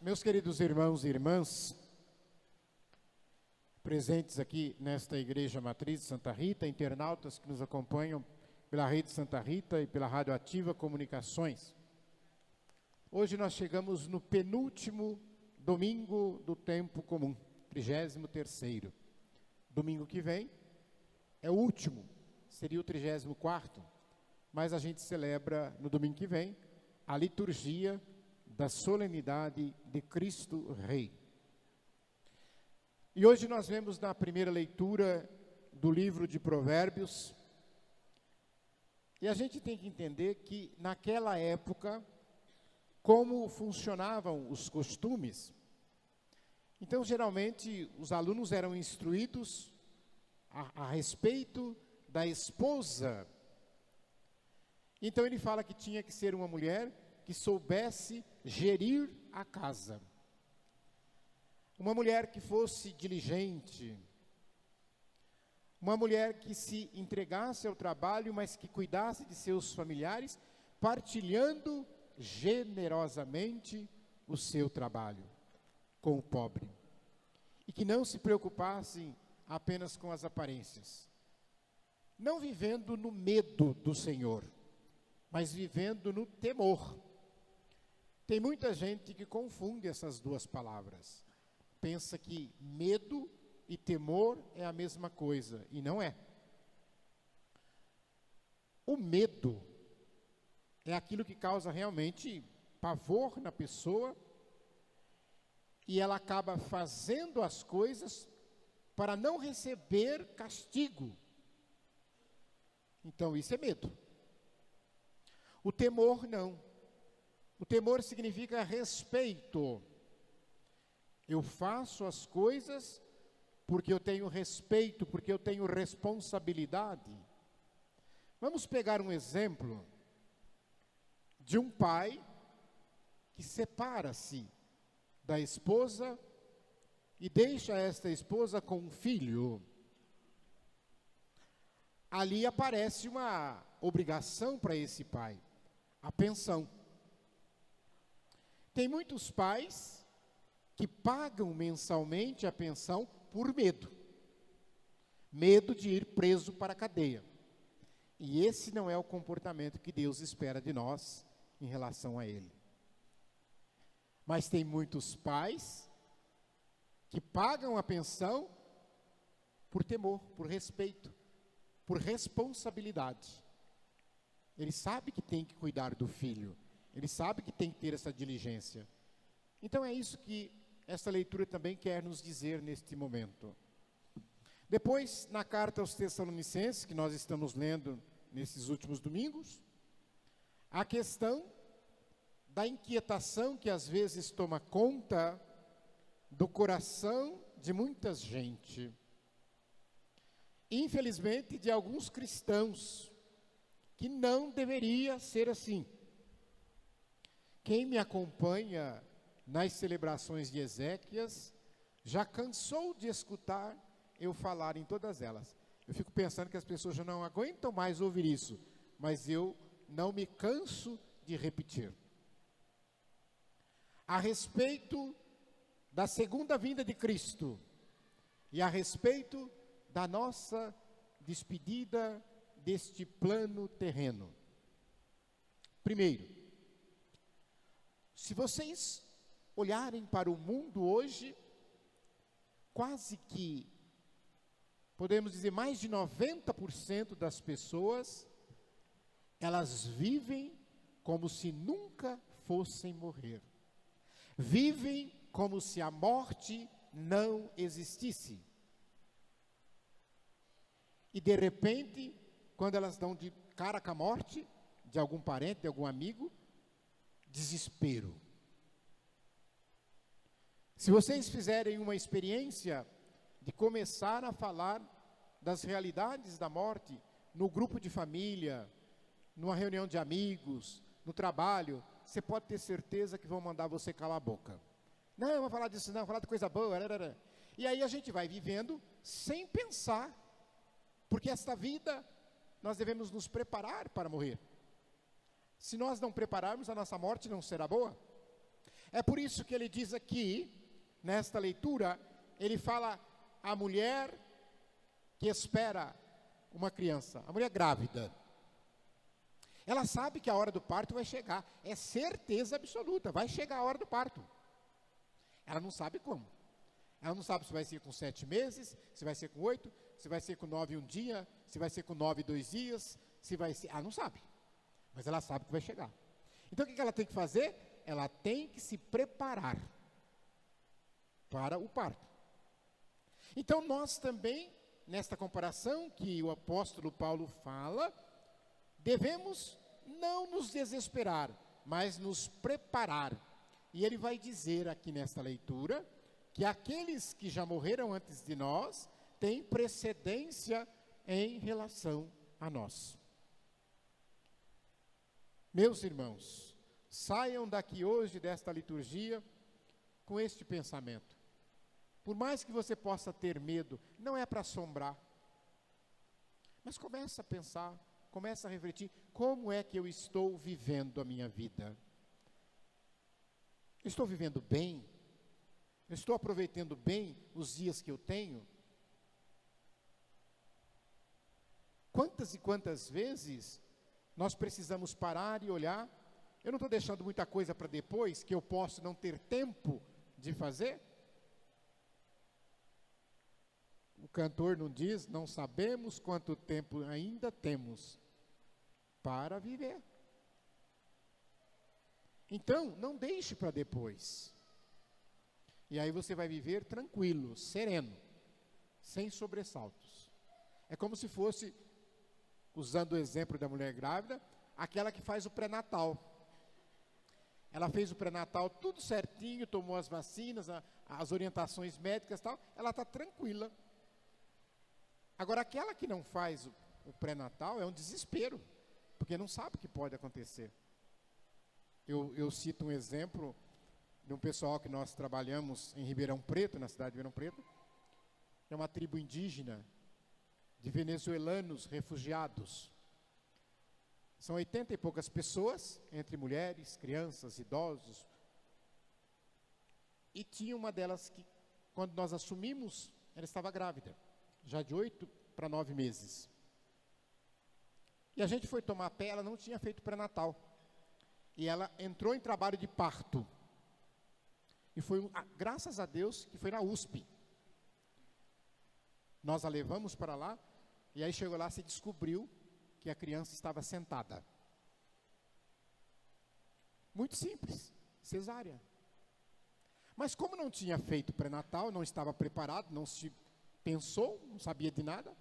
Meus queridos irmãos e irmãs, presentes aqui nesta Igreja Matriz de Santa Rita, internautas que nos acompanham pela Rede Santa Rita e pela Rádio Ativa Comunicações. Hoje nós chegamos no penúltimo domingo do tempo comum, 33º. Domingo que vem é o último, seria o 34º, mas a gente celebra no domingo que vem a liturgia da solenidade de Cristo Rei. E hoje nós vemos na primeira leitura do livro de Provérbios, e a gente tem que entender que naquela época, como funcionavam os costumes. Então, geralmente, os alunos eram instruídos a respeito da esposa. Então, ele fala que tinha que ser uma mulher que soubesse gerir a casa. Uma mulher que fosse diligente. Uma mulher que se entregasse ao trabalho, mas que cuidasse de seus familiares, partilhando generosamente o seu trabalho com o pobre. E que não se preocupasse apenas com as aparências. Não vivendo no medo do Senhor, mas vivendo no temor. Tem muita gente que confunde essas duas palavras. Pensa que medo e temor é a mesma coisa, e não é. O medo é aquilo que causa realmente pavor na pessoa, e ela acaba fazendo as coisas para não receber castigo. Então isso é medo. O temor não. O temor significa respeito. Eu faço as coisas porque eu tenho respeito, porque eu tenho responsabilidade. Vamos pegar um exemplo de um pai que separa-se da esposa e deixa esta esposa com um filho. Ali aparece uma obrigação para esse pai, a pensão. Tem muitos pais que pagam mensalmente a pensão por medo. Medo de ir preso para a cadeia. E esse não é o comportamento que Deus espera de nós em relação a Ele. Mas tem muitos pais que pagam a pensão por temor, por respeito, por responsabilidade. Ele sabe que tem que cuidar do filho. Ele sabe que tem que ter essa diligência. Então é isso que essa leitura também quer nos dizer neste momento. Depois, na carta aos Tessalonicenses, que nós estamos lendo nesses últimos domingos, a questão da inquietação que às vezes toma conta do coração de muita gente. Infelizmente, de alguns cristãos, que não deveria ser assim. Quem me acompanha nas celebrações de Ezequias já cansou de escutar eu falar em todas elas. Eu fico pensando que as pessoas já não aguentam mais ouvir isso, mas eu não me canso de repetir. A respeito da segunda vinda de Cristo e a respeito da nossa despedida deste plano terreno. Primeiro, se vocês olharem para o mundo hoje, quase que, podemos dizer, mais de 90% das pessoas, elas vivem como se nunca fossem morrer. Vivem como se a morte não existisse. E de repente, quando elas dão de cara com a morte, de algum parente, de algum amigo, desespero. Se vocês fizerem uma experiência de começar a falar das realidades da morte no grupo de família, numa reunião de amigos, no trabalho, você pode ter certeza que vão mandar você calar a boca. Não, vamos falar disso não, vamos falar de coisa boa. E aí a gente vai vivendo sem pensar, porque esta vida nós devemos nos preparar para morrer. Se nós não prepararmos, a nossa morte não será boa. É por isso que ele diz aqui, nesta leitura, ele fala a mulher que espera uma criança, a mulher grávida. Ela sabe que a hora do parto vai chegar, é certeza absoluta, vai chegar a hora do parto. Ela não sabe como. Ela não sabe se vai ser com 7 meses, se vai ser com 8, se vai ser com 9 um dia, se vai ser com 9 2 dias, se vai ser... Ela não sabe, mas ela sabe que vai chegar. Então o que ela tem que fazer? Ela tem que se preparar para o parto. Então nós também, nesta comparação que o apóstolo Paulo fala, devemos não nos desesperar, mas nos preparar. E ele vai dizer aqui nesta leitura, que aqueles que já morreram antes de nós, têm precedência em relação a nós. Meus irmãos, saiam daqui hoje desta liturgia com este pensamento. Por mais que você possa ter medo, não é para assombrar, mas começa a pensar, começa a refletir, como é que eu estou vivendo a minha vida? Eu estou vivendo bem? Eu estou aproveitando bem os dias que eu tenho? Quantas e quantas vezes nós precisamos parar e olhar? Eu não estou deixando muita coisa para depois, que eu posso não ter tempo de fazer? O cantor não diz, não sabemos quanto tempo ainda temos para viver. Então, não deixe para depois. E aí você vai viver tranquilo, sereno, sem sobressaltos. É como se fosse, usando o exemplo da mulher grávida, aquela que faz o pré-natal. Ela fez o pré-natal tudo certinho, tomou as vacinas, as orientações médicas e tal, ela está tranquila. Agora, aquela que não faz o pré-natal é um desespero, porque não sabe o que pode acontecer. Eu cito um exemplo de um pessoal que nós trabalhamos em Ribeirão Preto, na cidade de Ribeirão Preto. É uma tribo indígena de venezuelanos refugiados. São 80 e poucas pessoas, entre mulheres, crianças, idosos. E tinha uma delas que, quando nós assumimos, ela estava grávida, já de 8 para 9 meses. E a gente foi tomar pé, ela não tinha feito pré-natal. E ela entrou em trabalho de parto. E foi, graças a Deus, que foi na USP. Nós a levamos para lá, e aí chegou lá, se descobriu que a criança estava sentada. Muito simples, cesárea. Mas como não tinha feito pré-natal, não estava preparado, não se pensou, não sabia de nada,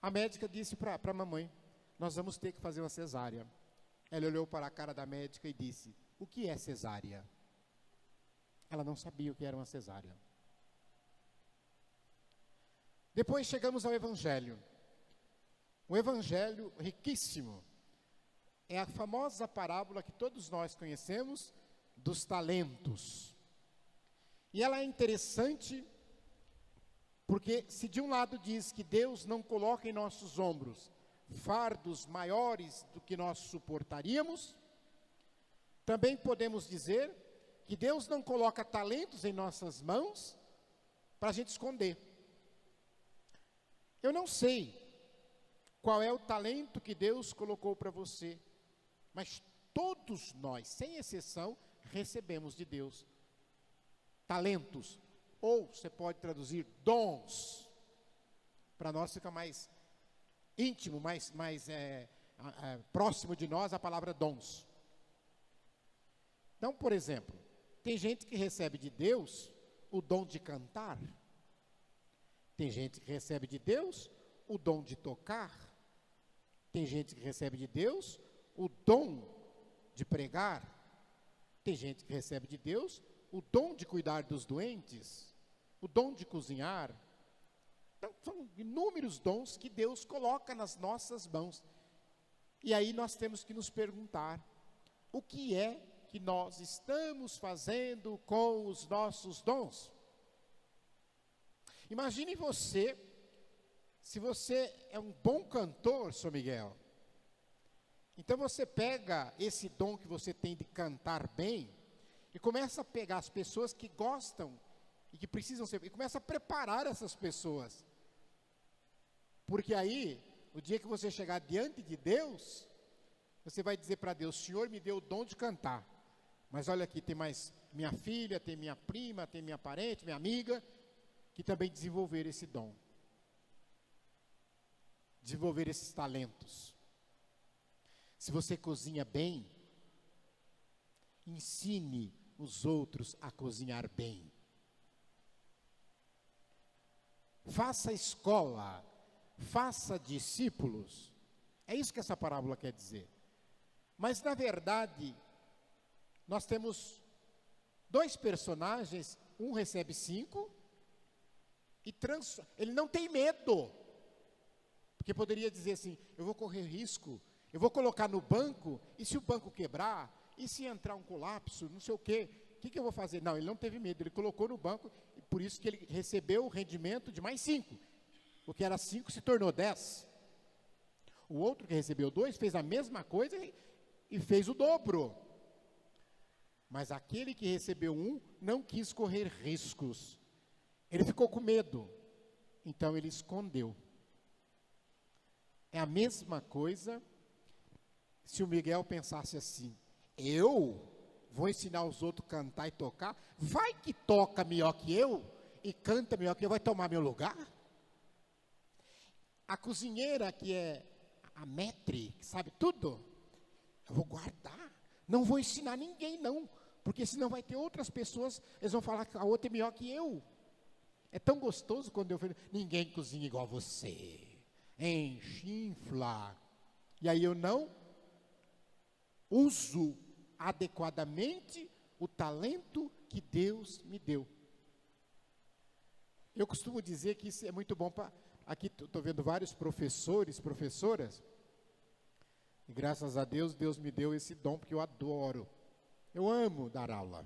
a médica disse para a mamãe, nós vamos ter que fazer uma cesárea. Ela olhou para a cara da médica e disse, o que é cesárea? Ela não sabia o que era uma cesárea. Depois chegamos ao Evangelho. Um Evangelho riquíssimo. É a famosa parábola que todos nós conhecemos, dos talentos. E ela é interessante, porque se de um lado diz que Deus não coloca em nossos ombros fardos maiores do que nós suportaríamos, também podemos dizer que Deus não coloca talentos em nossas mãos para a gente esconder. Eu não sei qual é o talento que Deus colocou para você, mas todos nós, sem exceção, recebemos de Deus talentos, ou você pode traduzir dons. Para nós fica mais íntimo, mais próximo de nós a palavra dons. Então, por exemplo, tem gente que recebe de Deus o dom de cantar. Tem gente que recebe de Deus o dom de tocar. Tem gente que recebe de Deus o dom de pregar. Tem gente que recebe de Deus o dom de cuidar dos doentes, o dom de cozinhar. Então, são inúmeros dons que Deus coloca nas nossas mãos. E aí nós temos que nos perguntar, o que é que nós estamos fazendo com os nossos dons? Imagine você, se você é um bom cantor, São Miguel, então você pega esse dom que você tem de cantar bem, e começa a pegar as pessoas que gostam e que precisam ser, e começa a preparar essas pessoas. Porque aí, o dia que você chegar diante de Deus, você vai dizer para Deus: Senhor, me deu o dom de cantar, mas olha aqui, tem mais minha filha, tem minha prima, tem minha parente, minha amiga, que também desenvolveram esse dom, desenvolver esses talentos. Se você cozinha bem, ensine os outros a cozinhar bem. Faça escola, faça discípulos. É isso que essa parábola quer dizer. Mas na verdade, nós temos dois personagens, um recebe 5 e ele não tem medo. Porque poderia dizer assim: eu vou correr risco, eu vou colocar no banco, e se o banco quebrar, e se entrar um colapso, não sei o quê, o que eu vou fazer? Não, ele não teve medo, ele colocou no banco, e por isso que ele recebeu o rendimento de mais 5. O que era 5 se tornou 10. O outro que recebeu 2 fez a mesma coisa e fez o dobro. Mas aquele que recebeu 1 não quis correr riscos. Ele ficou com medo, então ele escondeu. É a mesma coisa se o Miguel pensasse assim: eu vou ensinar os outros a cantar e tocar, vai que toca melhor que eu e canta melhor que eu, vai tomar meu lugar? A cozinheira que é a maître, que sabe tudo, eu vou guardar, não vou ensinar ninguém não, porque senão vai ter outras pessoas, eles vão falar que a outra é melhor que eu. É tão gostoso quando eu falo: ninguém cozinha igual você, infla. E aí eu não uso adequadamente o talento que Deus me deu. Eu costumo dizer que isso é muito bom para... Aqui estou vendo vários professores, professoras, e graças a Deus, Deus me deu esse dom, porque eu adoro, eu amo dar aula.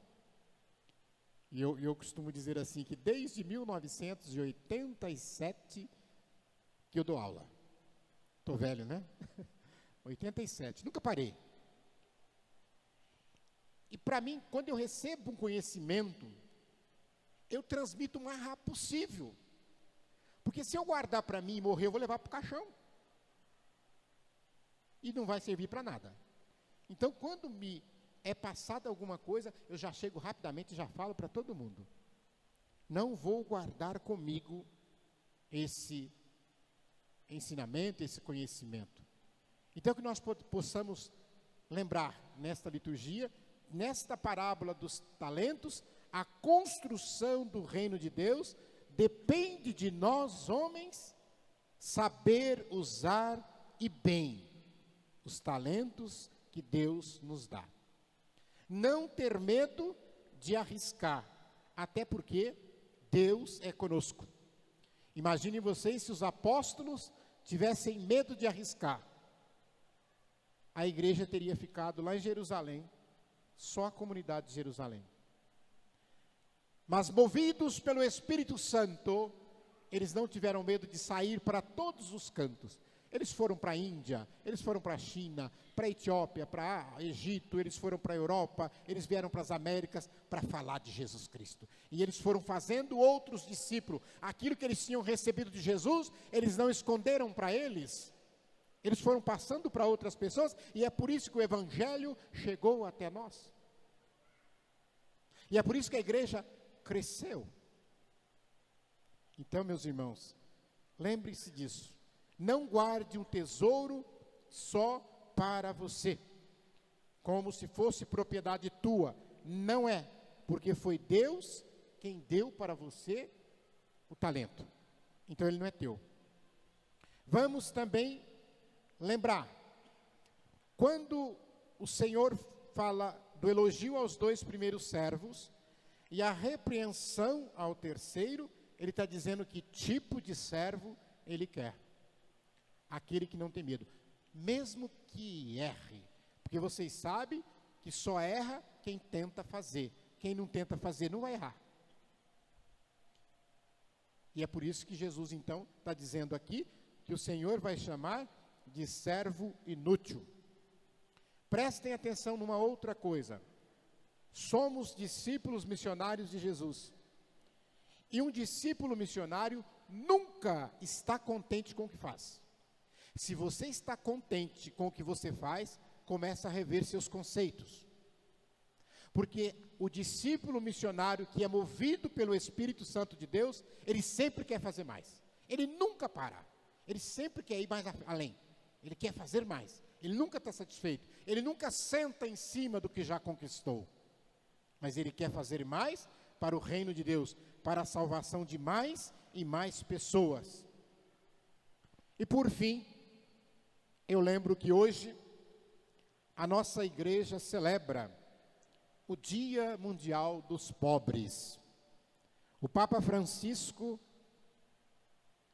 E eu costumo dizer assim, que desde 1987 que eu dou aula. Estou velho, né? 87, nunca parei. E para mim, quando eu recebo um conhecimento, eu transmito o mais rápido possível. Porque se eu guardar para mim e morrer, eu vou levar para o caixão. E não vai servir para nada. Então, quando me é passada alguma coisa, eu já chego rapidamente e já falo para todo mundo: não vou guardar comigo esse ensinamento, esse conhecimento. Então, que nós possamos lembrar nesta liturgia, nesta parábola dos talentos, a construção do reino de Deus depende de nós, homens, saber usar e bem os talentos que Deus nos dá. Não ter medo de arriscar, até porque Deus é conosco. Imaginem vocês se os apóstolos tivessem medo de arriscar. A igreja teria ficado lá em Jerusalém, só a comunidade de Jerusalém. Mas movidos pelo Espírito Santo, eles não tiveram medo de sair para todos os cantos. Eles foram para a Índia, eles foram para a China, para a Etiópia, para o Egito, eles foram para a Europa, eles vieram para as Américas para falar de Jesus Cristo. E eles foram fazendo outros discípulos. Aquilo que eles tinham recebido de Jesus, eles não esconderam para eles. Eles foram passando para outras pessoas, e é por isso que o Evangelho chegou até nós. E é por isso que a igreja cresceu. Então, meus irmãos, lembre-se disso. Não guarde um tesouro só para você, como se fosse propriedade tua. Não é, porque foi Deus quem deu para você o talento. Então ele não é teu. Vamos também lembrar, quando o Senhor fala do elogio aos 2 primeiros servos e a repreensão ao terceiro, ele está dizendo que tipo de servo ele quer. Aquele que não tem medo, mesmo que erre, porque vocês sabem que só erra quem tenta fazer. Quem não tenta fazer não vai errar. E é por isso que Jesus então está dizendo aqui que o Senhor vai chamar de servo inútil. Prestem atenção numa outra coisa. Somos discípulos missionários de Jesus. E um discípulo missionário nunca está contente com o que faz. Se você está contente com o que você faz, começa a rever seus conceitos. Porque o discípulo missionário que é movido pelo Espírito Santo de Deus, ele sempre quer fazer mais. Ele nunca para. Ele sempre quer ir mais além. Ele quer fazer mais. Ele nunca está satisfeito. Ele nunca senta em cima do que já conquistou. Mas ele quer fazer mais para o reino de Deus, para a salvação de mais e mais pessoas. E por fim, eu lembro que hoje a nossa igreja celebra o Dia Mundial dos Pobres. O Papa Francisco,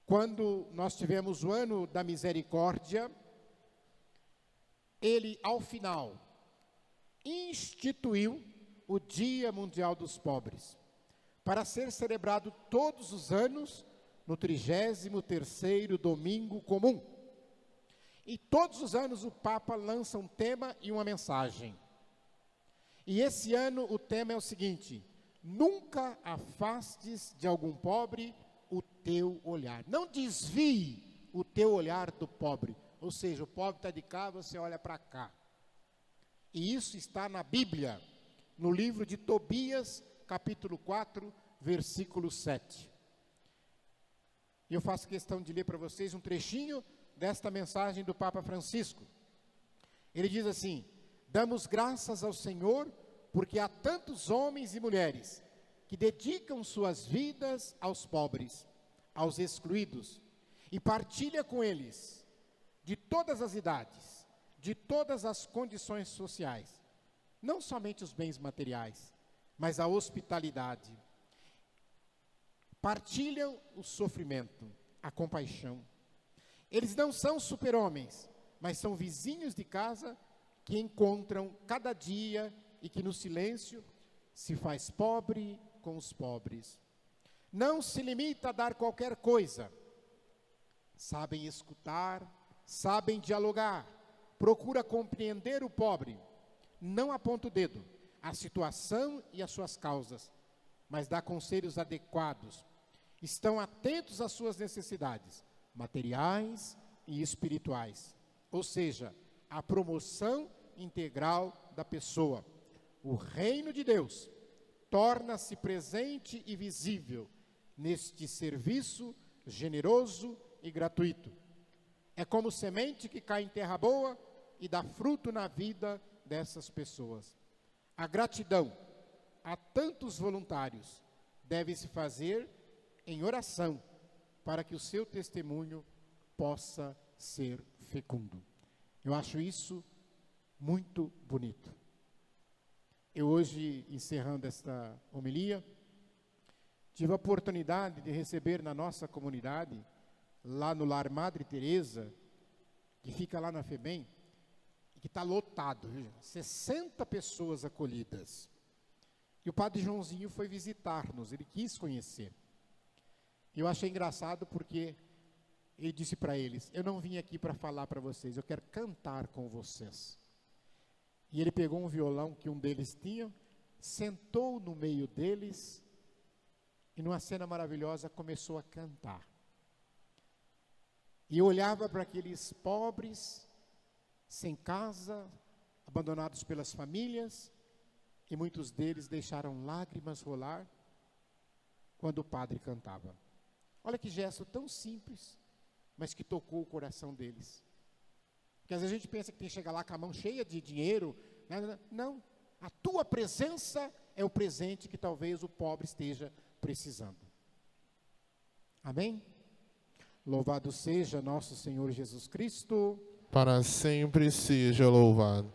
quando nós tivemos o ano da misericórdia, ele, ao final, instituiu o Dia Mundial dos Pobres, para ser celebrado todos os anos, no 33º domingo comum. E todos os anos o Papa lança um tema e uma mensagem. E esse ano o tema é o seguinte: nunca afastes de algum pobre o teu olhar. Não desvie o teu olhar do pobre. Ou seja, o pobre está de cá, você olha para cá. E isso está na Bíblia, no livro de Tobias, capítulo 4, versículo 7. E eu faço questão de ler para vocês um trechinho desta mensagem do Papa Francisco. Ele diz assim: damos graças ao Senhor, porque há tantos homens e mulheres que dedicam suas vidas aos pobres, aos excluídos, e partilha com eles, de todas as idades, de todas as condições sociais, não somente os bens materiais, mas a hospitalidade. Partilham o sofrimento, a compaixão. Eles não são super-homens, mas são vizinhos de casa que encontram cada dia e que no silêncio se faz pobre com os pobres. Não se limita a dar qualquer coisa. Sabem escutar, sabem dialogar, procura compreender o pobre. Não aponta o dedo, a situação e as suas causas, mas dá conselhos adequados. Estão atentos às suas necessidades, materiais e espirituais. Ou seja, a promoção integral da pessoa. O reino de Deus torna-se presente e visível neste serviço generoso e gratuito. É como semente que cai em terra boa e dá fruto na vida dessas pessoas. A gratidão a tantos voluntários deve se fazer em oração para que o seu testemunho possa ser fecundo. Eu acho isso muito bonito. Eu hoje, encerrando esta homilia, tive a oportunidade de receber na nossa comunidade, lá no Lar Madre Teresa, que fica lá na FEBEM, que está lotado, 60 pessoas acolhidas. E o Padre Joãozinho foi visitar-nos, ele quis conhecer. E eu achei engraçado porque ele disse para eles: eu não vim aqui para falar para vocês, eu quero cantar com vocês. E ele pegou um violão que um deles tinha, sentou no meio deles e numa cena maravilhosa começou a cantar. E olhava para aqueles pobres, sem casa, abandonados pelas famílias, e muitos deles deixaram lágrimas rolar quando o padre cantava. Olha que gesto tão simples, mas que tocou o coração deles. Porque às vezes a gente pensa que tem que chegar lá com a mão cheia de dinheiro. Não, a tua presença é o presente que talvez o pobre esteja precisando. Amém? Louvado seja nosso Senhor Jesus Cristo. Para sempre seja louvado.